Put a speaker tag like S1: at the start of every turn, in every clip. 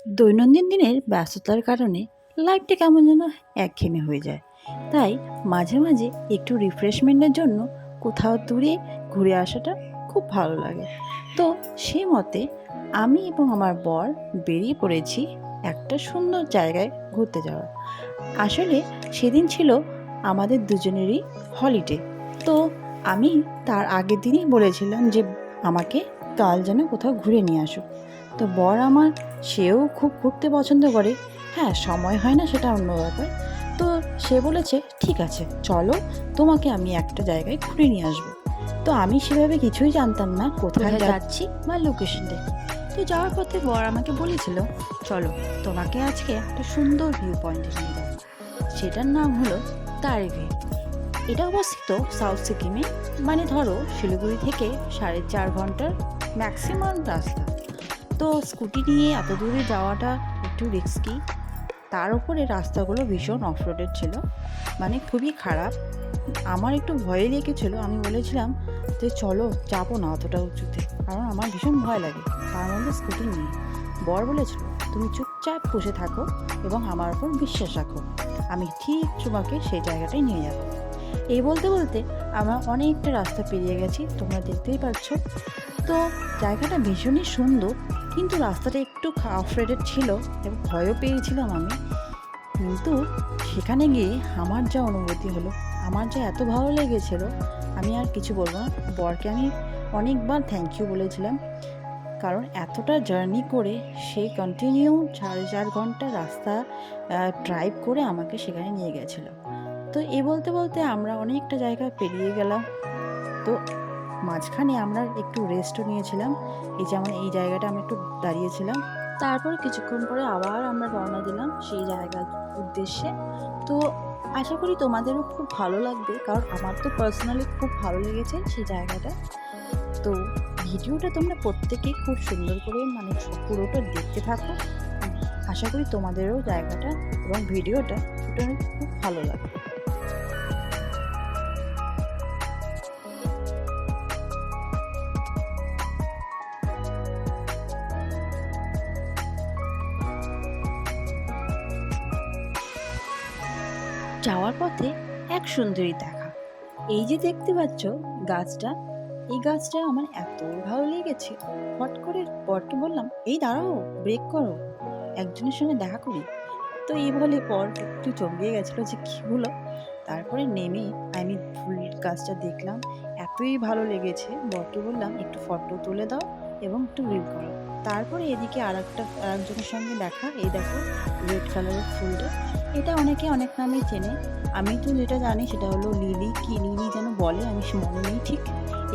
S1: দৈনন্দিন দিনের ব্যস্ততার কারণে লাইফটা কেমন যেন একঘেয়েমি হয়ে যায়। তাই মাঝে মাঝে একটু রিফ্রেশমেন্টের জন্য কোথাও দূরে ঘুরে আসাটা খুব ভালো লাগে। তো সেই মতে আমি এবং আমার বর বেরিয়ে পড়েছি একটা সুন্দর জায়গায় ঘুরতে যাওয়ার। আসলে সেদিন ছিল আমাদের দুজনেরই হলিডে। তো আমি তার আগের দিনই বলেছিলাম যে আমাকে কাল যেন কোথাও ঘুরে নিয়ে আসো। তো বর আমার, সেও খুব ঘুরতে পছন্দ করে। হ্যাঁ, সময় হয় না সেটা অন্য ব্যাপার। তো সে বলেছে ঠিক আছে চলো, তোমাকে আমি একটা জায়গায় ঘুরে নিয়ে আসবো। তো আমি সেভাবে কিছুই জানতাম না কোথায় যাচ্ছি বা লোকেশনটা কি। তো যাওয়ার পথে বর আমাকে বলেছিল চলো তোমাকে আজকে একটা সুন্দর ভিউ পয়েন্টে নিয়ে যাবো। সেটার নাম হলো তারেভি। এটা অবস্থিত সাউথ সিকিমে, মানে ধরো শিলিগুড়ি থেকে 4.5 ঘন্টার ম্যাক্সিমাম রাস্তা। তো স্কুটি নিয়ে এত দূরে যাওয়াটা একটু রিস্কি। তার উপরে রাস্তাগুলো ভীষণ অফরোডেড ছিল, মানে খুবই খারাপ। আমার একটু ভয় লেগেছিলো, আমি বলেছিলাম যে চলো যাবো না অতটা উঁচুতে, কারণ আমার ভীষণ ভয় লাগে, তার মধ্যে স্কুটি নিয়ে। বর বলেছিল তুমি চুপচাপ বসে থাকো এবং আমার উপর বিশ্বাস রাখো, আমি ঠিক তোমাকে সেই জায়গাটায় নিয়ে যাবো। এই বলতে বলতে আমরা অনেকটা রাস্তা পেরিয়ে গেছি, তোমরা দেখতেই পাচ্ছ। তো জায়গাটা ভীষণই সুন্দর, কিন্তু রাস্তাটা একটু অফ-রোডেড ছিল এবং ভয়ও পেয়েছিলাম আমি। কিন্তু সেখানে গিয়ে আমার যা অনুভূতি হলো, আমার যা এত ভালো লেগেছিল, আমি আর কিছু বলবো না। বরকে আমি অনেকবার থ্যাংক ইউ বলেছিলাম, কারণ এতটা জার্নি করে সে কন্টিনিউ 4.5 ঘন্টা রাস্তা ড্রাইভ করে আমাকে সেখানে নিয়ে গেছিলো। তো এই বলতে বলতে আমরা অনেকটা জায়গা পেরিয়ে গেলাম। তো মাঝখানে আমরা একটু রেস্টও নিয়েছিলাম, এই যেমন এই জায়গাটা আমরা একটু দাঁড়িয়েছিলাম। তারপর কিছুক্ষণ পরে আবার আমরা রওনা দিলাম সেই জায়গার উদ্দেশ্যে। তো আশা করি তোমাদেরও খুব ভালো লাগবে, কারণ আমার তো পার্সোনালি খুব ভালো লেগেছে সেই জায়গাটা। তো ভিডিওটা তোমরা প্রত্যেকেই খুব সুন্দর করে মানে পুরোটা দেখতে থাকো। আশা করি তোমাদেরও জায়গাটা এবং ভিডিওটা খুব ভালো লাগবে। যাওয়ার পথে এক সুন্দরী দেখা, এই যে দেখতে পাচ্ছ গাছটা, এই গাছটা আমার এত ভালো লেগেছে। হট করে বরকে বললাম এই দাঁড়াও, ব্রেক করো, একজনের সঙ্গে দেখা করি। তো এই বলে বর একটু চমকে গেছিলো যে কী হলো। তারপরে নেমে আমি ফুল গাছটা দেখলাম, এতই ভালো লেগেছে, বরকে বললাম একটু ফটো তুলে দাও এবং একটু রিল করো। তারপরে এদিকে আরেকজনের সঙ্গে দেখা, এই দেখো রেড কালারের ফুলটা, এটা অনেকে অনেক নামেই চেনে। আমি তো যেটা জানি সেটা হলো লিলি, কি লিলি যেন বলে, আমি মনে নেই ঠিক।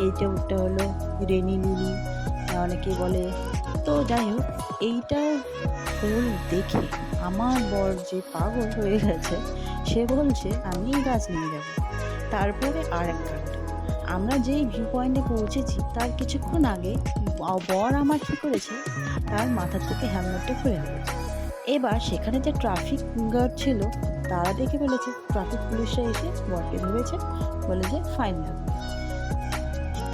S1: এইটা ওটা হলো রেনি লিলি অনেকে বলে। তো যাই হোক, এইটা ফুল দেখে আমার বর যে পাগল হয়ে গেছে, সে বলছে আমি এই গাছ নিয়ে যাব। তারপরে আর এক ঘন্টা আমরা যেই ভিউ পয়েন্টে পৌঁছেছি তার কিছুক্ষণ আগে বর আমার কী করেছে, তার মাথার থেকে হেলমেটটা খুলে ফেলেছে। এবার সেখানে যে ট্রাফিক গার্ড ছিল তারা দেখে ফেলেছে, ট্রাফিক পুলিশরা এসে বরকে ধরেছে, বলে যে ফাইন লাগবে।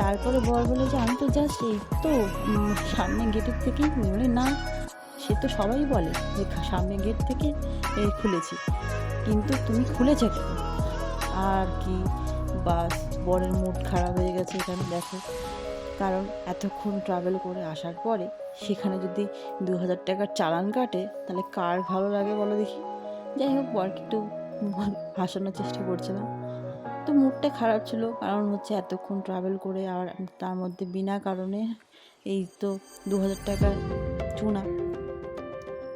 S1: তারপরে বর বলে যে আমি তো জাস্ট এই তো সামনে গেটের থেকেই, বলে না সে তো সবাই বলে যে সামনে গেট থেকে খুলেছি, কিন্তু তুমি খুলেছো কেন? আর কি বাস, বরের মুড খারাপ হয়ে গেছে এখানে দেখো। কারণ এতক্ষণ ট্রাভেল করে আসার পরে সেখানে যদি 2,000 টাকার চালান কাটে তাহলে কার ভালো লাগে বলো দেখি। যাই হোক, বরকে একটু হাসানোর চেষ্টা করছিলাম। তো মুডটা খারাপ ছিল, কারণ হচ্ছে এতক্ষণ ট্রাভেল করে আর তার মধ্যে বিনা কারণে এই তো 2,000 টাকার চুনা।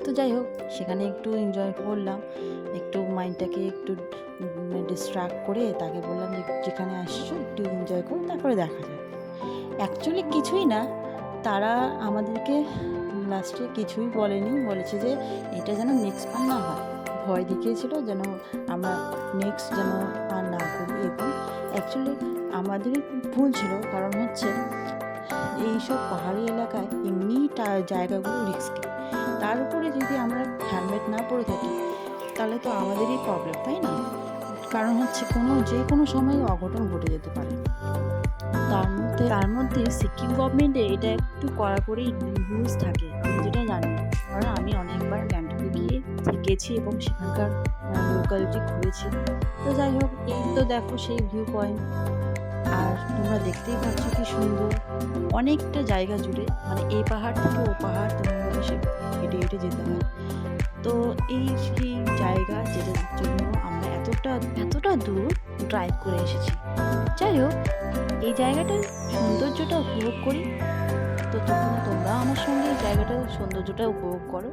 S1: তো যাই হোক, সেখানে একটু এনজয় করলাম, একটু মাইন্ডটাকে একটু ডিস্ট্র্যাক্ট করে তাকে বললাম যে যেখানে আসছো একটু এনজয় করো, তারপরে দেখা যাবে। অ্যাকচুয়ালি কিছুই না, তারা আমাদেরকে লাস্টে কিছুই বলেনি, বলেছে যে এটা যেন নেক্সট বার না হয়, ভয় দেখিয়েছিল যেন আমরা নেক্সট যেন আর না করি। এবং অ্যাকচুয়ালি আমাদেরই ভুল ছিল, কারণ হচ্ছে এইসব পাহাড়ি এলাকায় এমনি জায়গাগুলো রিস্কি, তার উপরে যদি আমরা হেলমেট না পরে থাকি তাহলে তো আমাদেরই প্রবলেম, তাই না? কারণ হচ্ছে যে কোনো সময় অঘটন ঘটে যেতে পারে। তার মধ্যে সিকিম গভর্নমেন্টের এটা একটু কড়াকড়ি রুলস থাকে, আমি যেটা জানি, কারণ আমি অনেক গেছি এবং সেখানকার লোকালিটি ঘুরেছি। তো যাই হোক, এই তো দেখো সেই ভিউ পয়েন্ট। আর তোমরা দেখতেই পাচ্ছ কি সুন্দর, অনেকটা জায়গা জুড়ে, মানে এই পাহাড় থেকে ও পাহাড় তোমাদের সে হেঁটে হেঁটে যেতে হয়। তো এই সেই জায়গা যেটার জন্য আমরা এতটা এতটা দূর ড্রাইভ করে এসেছি। যাই হোক, এই জায়গাটার সৌন্দর্যটা উপভোগ করি। তো তখন তোমরা আমার সঙ্গে এই জায়গাটার সৌন্দর্যটা উপভোগ করো।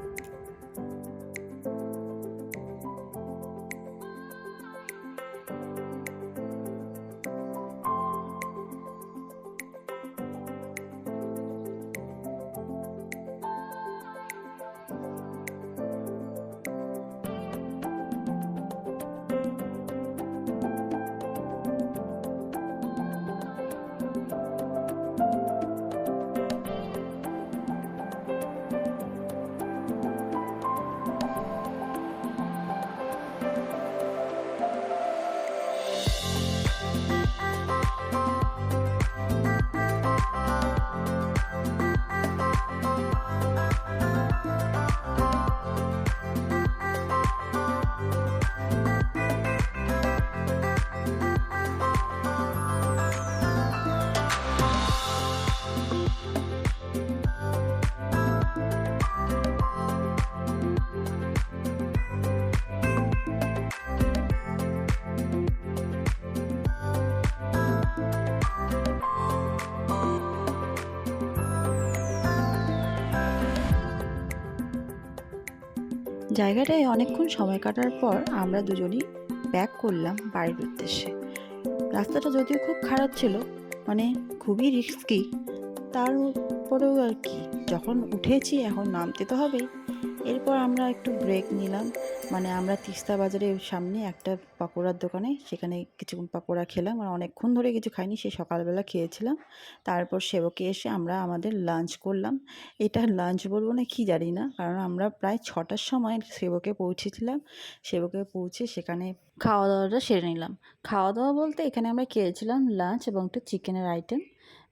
S1: জায়গাটায় অনেকক্ষণ সময় কাটার পর আমরা দুজনই ব্যাক করলাম বাড়ির উদ্দেশ্যে। রাস্তাটা যদিও খুব খারাপ ছিল, মানে খুবই রিস্কি, তারপরেও আর কি, যখন উঠেছি এখন নামতে তো হবেই। এরপর আমরা একটু ব্রেক নিলাম, মানে আমরা তিস্তা বাজারের সামনে একটা পকোড়ার দোকানে, সেখানে কিছুক্ষণ পকোড়া খেলাম। আর অনেকক্ষণ ধরে কিছু খাইনি, সে সকালবেলা খেয়েছিলাম। তারপর সেবকে এসে আমরা আমাদের লাঞ্চ করলাম। এটা লাঞ্চ বলবো না কি জানি না, কারণ আমরা প্রায় 6টার সময় সেবকে পৌঁছেছিলাম। সেবকে পৌঁছে সেখানে খাওয়া দাওয়াটা সেরে নিলাম। খাওয়া দাওয়া বলতে এখানে আমরা খেয়েছিলাম লাঞ্চ এবং একটু চিকেনের আইটেম।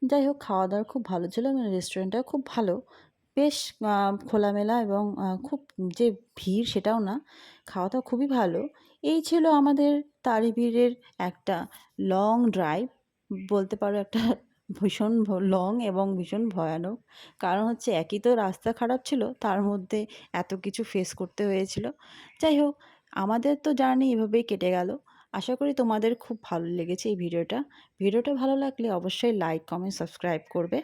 S1: যাই হোক, খাওয়া দাওয়া খুব ভালো ছিল এবং রেস্টুরেন্টটাও খুব ভালো, বেশ খোলামেলা এবং খুব যে ভিড় সেটাও না, খাওয়া দাওয়া খুবই ভালো। এই ছিল আমাদের তারিপীরের একটা লং ড্রাইভ, বলতে পারো একটা ভীষণ লং এবং ভীষণ ভয়ানক। কারণ হচ্ছে একই তো রাস্তা খারাপ ছিল, তার মধ্যে এত কিছু ফেস করতে হয়েছিল। যাই হোক, আমাদের তো জার্নি এভাবেই কেটে গেল। আশা করি তোমাদের খুব ভালো লেগেছে এই ভিডিওটা। ভিডিওটা ভালো লাগলে অবশ্যই লাইক, কমেন্ট, সাবস্ক্রাইব করবে।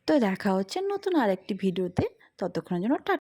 S1: তো দেখা হচ্ছে নতুন আরেকটি ভিডিওতে। ততক্ষণের জন্য